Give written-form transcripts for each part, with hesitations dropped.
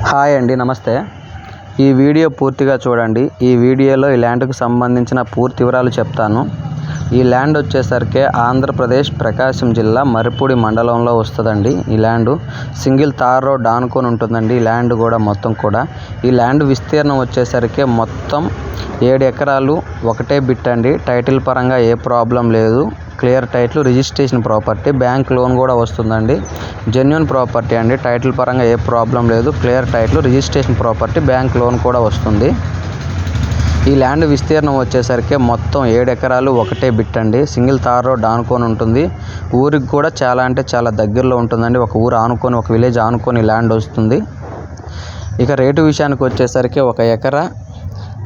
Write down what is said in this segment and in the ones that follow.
Hi అండి, నమస్తే. ఈ వీడియో పూర్తిగా చూడండి. ఈ వీడియోలో ఈ ల్యాండ్కు సంబంధించిన పూర్తి వివరాలు చెప్తాను. ఈ ల్యాండ్ వచ్చేసరికి ఆంధ్రప్రదేశ్ ప్రకాశం జిల్లా మరిపూడి మండలంలో వస్తుందండి. ఈ ల్యాండ్ సింగిల్ తార్ రోడ్ ఆనుకొని ఉంటుందండి. ఈ ల్యాండ్ కూడా మొత్తం కూడా ఈ ల్యాండ్ విస్తీర్ణం వచ్చేసరికి మొత్తం 7 ఎకరాలు ఒకటే బిట్ అండి. టైటిల్ పరంగా ఏ ప్రాబ్లం లేదు. Clear title, registration property, bank loan కూడా వస్తుందండి. జెన్యూన్ ప్రాపర్టీ అండి. టైటిల్ పరంగా ఏ ప్రాబ్లం లేదు. Clear title, registration property, bank loan కూడా వస్తుంది. ఈ ల్యాండ్ విస్తీర్ణం వచ్చేసరికి మొత్తం 7 ఎకరాలు ఒకటే బిట్ అండి. సింగిల్ తార్ రోడ్ ఆనుకొని ఉంటుంది. ఊరికి కూడా చాలా అంటే చాలా దగ్గరలో ఉంటుందండి. ఒక ఊరు ఆనుకొని, ఒక విలేజ్ ఆనుకొని ల్యాండ్ వస్తుంది. ఇక రేటు విషయానికి వచ్చేసరికి 1 ఎకరా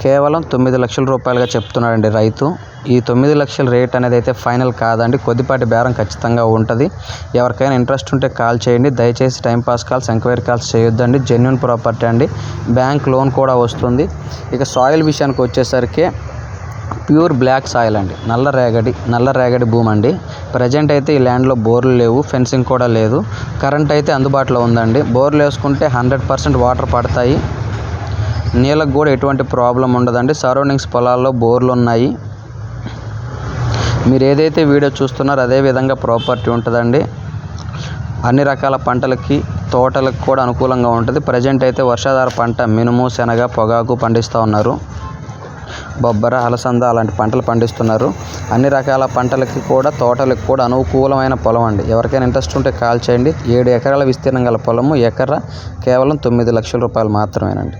కేవలం 9 లక్షల రూపాయలుగా చెప్తున్నాడండి రైతు. ఈ 9 లక్షల రేట్ అనేది అయితే ఫైనల్ కాదండి. కొద్దిపాటి బేరం ఖచ్చితంగా ఉంటుంది. ఎవరికైనా ఇంట్రెస్ట్ ఉంటే కాల్ చేయండి. దయచేసి టైంపాస్ కాల్స్, ఎంక్వైరీ కాల్స్ చేయొద్దండి. జెన్యూన్ ప్రాపర్టీ అండి. బ్యాంక్ లోన్ కూడా వస్తుంది. ఇక సాయిల్ విషయానికి వచ్చేసరికి ప్యూర్ బ్లాక్ సాయిల్ అండి. నల్ల రేగడి భూమి అండి. ప్రజెంట్ అయితే ఈ ల్యాండ్లో బోర్లు లేవు, ఫెన్సింగ్ కూడా లేదు. కరెంట్ అయితే అందుబాటులో ఉందండి. బోర్లు వేసుకుంటే 100% వాటర్ పడతాయి. నీళ్ళకు కూడా ఎటువంటి ప్రాబ్లం ఉండదండి. సరౌండింగ్స్ పొలాల్లో బోర్లు ఉన్నాయి. మీరు ఏదైతే వీడియో చూస్తున్నారో అదే విధంగా ప్రాపర్టీ ఉంటుందండి. అన్ని రకాల పంటలకి, తోటలకు కూడా అనుకూలంగా ఉంటుంది. ప్రజెంట్ అయితే వర్షాధార పంట మినుము, శనగ, పొగాకు పండిస్తూ ఉన్నారు. బొబ్బర, అలసంద అలాంటి పంటలు పండిస్తున్నారు. అన్ని రకాల పంటలకి కూడా, తోటలకు కూడా అనుకూలమైన పొలం అండి. ఎవరికైనా ఇంట్రెస్ట్ ఉంటే కాల్ చేయండి. 7 ఎకరాల విస్తీర్ణం గల పొలము. ఎకరా కేవలం 9 లక్షల రూపాయలు మాత్రమేనండి.